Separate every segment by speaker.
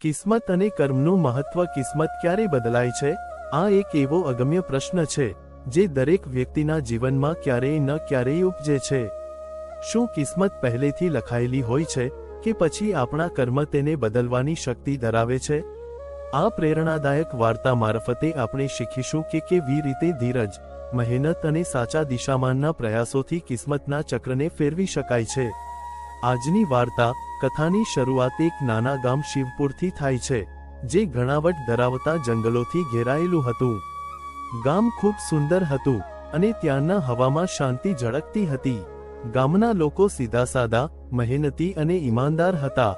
Speaker 1: કિસ્મત અને કર્મનું મહત્વ. કિસ્મત ક્યારે બદલાય છે? આ એક એવો અગમ્ય પ્રશ્ન છે જે દરેક વ્યક્તિના જીવનમાં ક્યારેય ન ક્યારેય ઉપજે છે. શું કિસ્મત પહેલેથી લખાયેલી હોય છે કે પછી આપણા કર્મ તેને બદલવાની શક્તિ ધરાવે છે? આ પ્રેરણાદાયક વાર્તા મારફતે આપણે શીખીશું કે કેવી રીતે ધીરજ, મહેનત અને સાચા દિશામાનના પ્રયાસોથી કિસ્મતના ચક્રને ફેરવી શકાય છે. આજની વાર્તા કથાની શરૂઆત એક નાના ગામ શિવપુરથી થાય છે, જે ઘણાવટ ધરાવતા જંગલોથી ઘેરાયેલું હતું. ગામ ખૂબ સુંદર હતું અને ત્યાંના હવામાં શાંતિ ઝળકતી હતી. ગામના લોકો સીધા-સાદા, મહેનતી અને ઈમાનદાર હતા.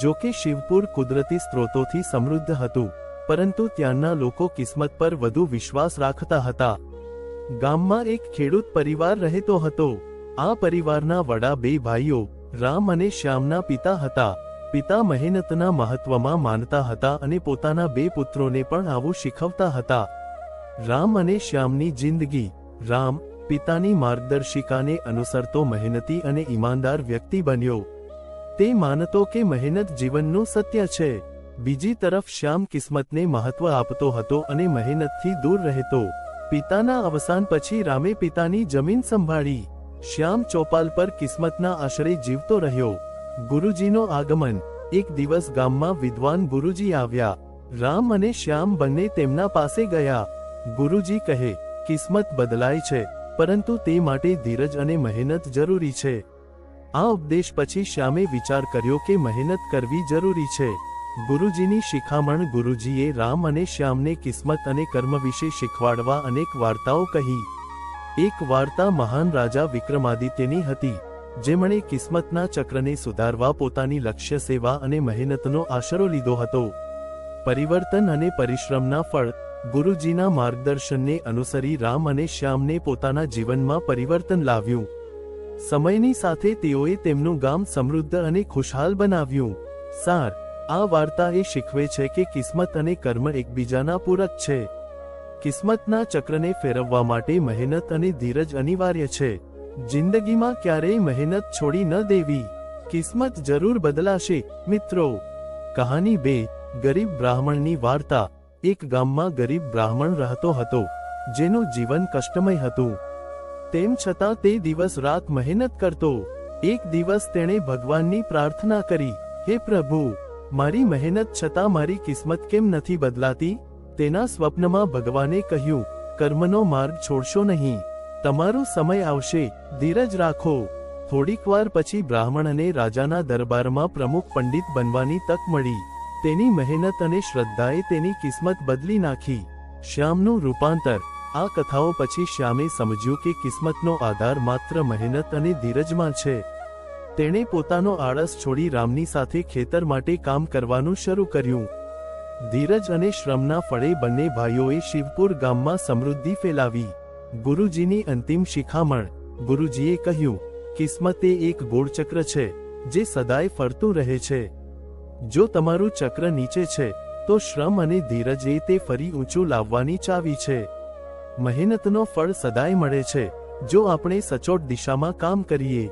Speaker 1: જો કે શિવપુર કુદરતી સ્ત્રોતોથી સમૃદ્ધ હતું, પરંતુ ત્યાંના લોકો કિસ્મત પર વધુ વિશ્વાસ રાખતા હતા. ગામમાં એક ખેડૂત પરિવાર રહેતો હતો. આ પરિવારના વડા બે ભાઈઓ રામ અને શ્યામના પિતા હતા. પિતા મહેનતના મહત્વમાં માનતા હતા અને પોતાના બે પુત્રોને પણ આવું શીખવતા હતા. રામ અને શ્યામની જિંદગી. રામ પિતાની માર્ગદર્શિકાને અનુસરતો મહેનતી અને ઈમાનદાર વ્યક્તિ બન્યો. તે માનતો કે મહેનત જીવનનું સત્ય છે. બીજી તરફ શ્યામ કિસ્મતને મહત્વ આપતો હતો અને મહેનતથી દૂર રહેતો. પિતાના અવસાન પછી રામે પિતાની જમીન સંભાળી. શ્યામ ચોપાલ પર કિસ્મતના આશરે જીવતો રહ્યો. ગુરુજીનો આગમન. એક દિવસ ગામમાં વિદ્વાન ગુરુજી આવ્યા. રામ અને શ્યામ બંને તેમના પાસે ગયા. ગુરુજી કહે, કિસ્મત બદલાય છે, પરંતુ તે માટે ધીરજ અને મહેનત જરૂરી છે. આ ઉપદેશ પછી શ્યામે વિચાર કર્યો કે મહેનત કરવી જરૂરી છે. ગુરુજીની શિખામણ. ગુરુજીએ રામ અને શ્યામને કિસ્મત અને કર્મ વિશે શીખવાડવા અનેક વાર્તાઓ કહી. એક વાર્તા મહાન રાજા વિક્રમાદિત્યની હતી, જેમણે કિસ્મતના ચક્રને સુધારવા પોતાની લક્ષ્ય સેવા અને મહેનતનો આશરો લીધો હતો. પરિવર્તન અને પરિશ્રમના ફળ. ગુરુજીના માર્ગદર્શનને અનુસરી રામ અને શ્યામને પોતાના જીવનમાં પરિવર્તન લાવ્યું. સમયની સાથે તેઓએ તેમનું ગામ સમૃદ્ધ અને ખુશહાલ બનાવ્યું. સાર. આ વાર્તા એ શીખવે છે કે કિસ્મત અને કર્મ એકબીજાના પૂરક છે. કિસ્મતના ચક્રને ફેરવવા માટે મહેનત અને ધીરજ અનિવાર્ય છે. જિંદગીમાં ક્યારેય મહેનત છોડી ન દેવી. કિસ્મત જરૂર બદલાશે. મિત્રો, કહાની 2. ગરીબ બ્રાહ્મણની વાર્તા. એક ગામમાં ગરીબ બ્રાહ્મણ રહેતો હતો, જેનું જીવન કષ્ટમય હતું. તેમ છતાં તે દિવસ રાત મહેનત કરતો. એક દિવસ તેણે ભગવાનની પ્રાર્થના કરી, હે પ્રભુ, મારી મહેનત છતાં મારી કિસ્મત કેમ નથી બદલાતી? તેના સ્વપ્નમાં ભગવાને કહ્યું, કર્મનો માર્ગ છોડશો નહીં. તમારો સમય આવશે, ધીરજ રાખો. થોડીક વાર પછી બ્રાહ્મણને રાજાના દરબારમાં પ્રમુખ પંડિત બનવાની તક મળી. તેની મહેનત અને શ્રદ્ધાએ તેની કિસ્મત બદલી નાખી. શ્યામનું રૂપાંતર. આ કથાઓ પછી શ્યામે સમજ્યું કે કિસ્મતનો આધાર માત્ર મહેનત અને ધીરજમાં છે. તેણે પોતાનો આળસ છોડી રામની સાથે ખેતર માટે કામ કરવાનું શરૂ કર્યું. ધીરજ અને શ્રમના ફળે બંને ભાઈઓએ શિવપુર ગામમાં સમૃદ્ધિ ફેલાવી. ગુરુજીની અંતિમ શિખામણ. ગુરુજીએ કહ્યું, કિસ્મત એ એક ગોળચક્ર છે જે સદાય ફરતું રહે છે. જો તમારું ચક્ર નીચે છે, તો શ્રમ અને ધીરજ એ તે ફરી ઊંચું લાવવાની ચાવી છે. મહેનતનો ફળ સદાય મળે છે, જો આપણે સચોટ દિશામાં કામ કરીએ.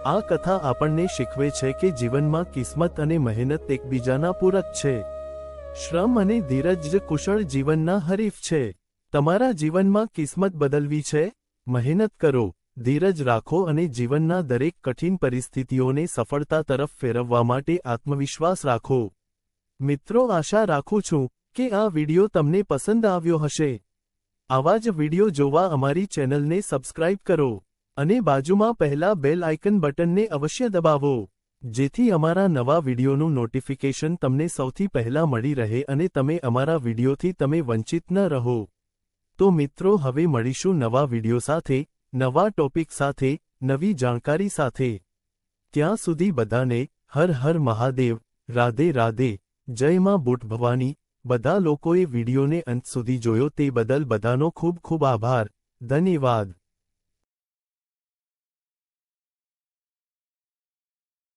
Speaker 1: આ કથા આપણને શીખવે છે કે જીવનમાં કિસ્મત અને મહેનત એકબીજાના પૂરક છે. શ્રમ અને ધીરજ જ કુશળ જીવનના હરીફ છે. તમારા જીવનમાં કિસ્મત બદલવી છે? મહેનત કરો, ધીરજ રાખો અને જીવનના દરેક કઠિન પરિસ્થિતિઓને સફળતા તરફ ફેરવવા માટે આત્મવિશ્વાસ રાખો. મિત્રો, આશા રાખું છું કે આ વિડિયો તમને પસંદ આવ્યો હશે. આવા જ વિડિયો જોવા અમારી ચેનલને સબસ્ક્રાઇબ કરો અને બાજુમાં પહેલા બેલ આઇકન બટનને અવશ્ય દબાવો, જેથી અમારા નવા વિડિયોનું નોટિફિકેશન તમને સૌથી પહેલા મળી રહે અને તમે અમારા વિડિયોથી તમે વંચિત ન રહો. તો મિત્રો, હવે મળીશું નવા વિડિયો સાથે, નવા ટોપિક સાથે, નવી જાણકારી સાથે. ત્યાં સુધી બધાને હર હર મહાદેવ, રાધે રાધે, જય માં બુટ ભવાની. બધા લોકોએ વિડિયોને અંત સુધી જોયો તે બદલ બધાનો ખૂબ ખૂબ આભાર. ધન્યવાદ.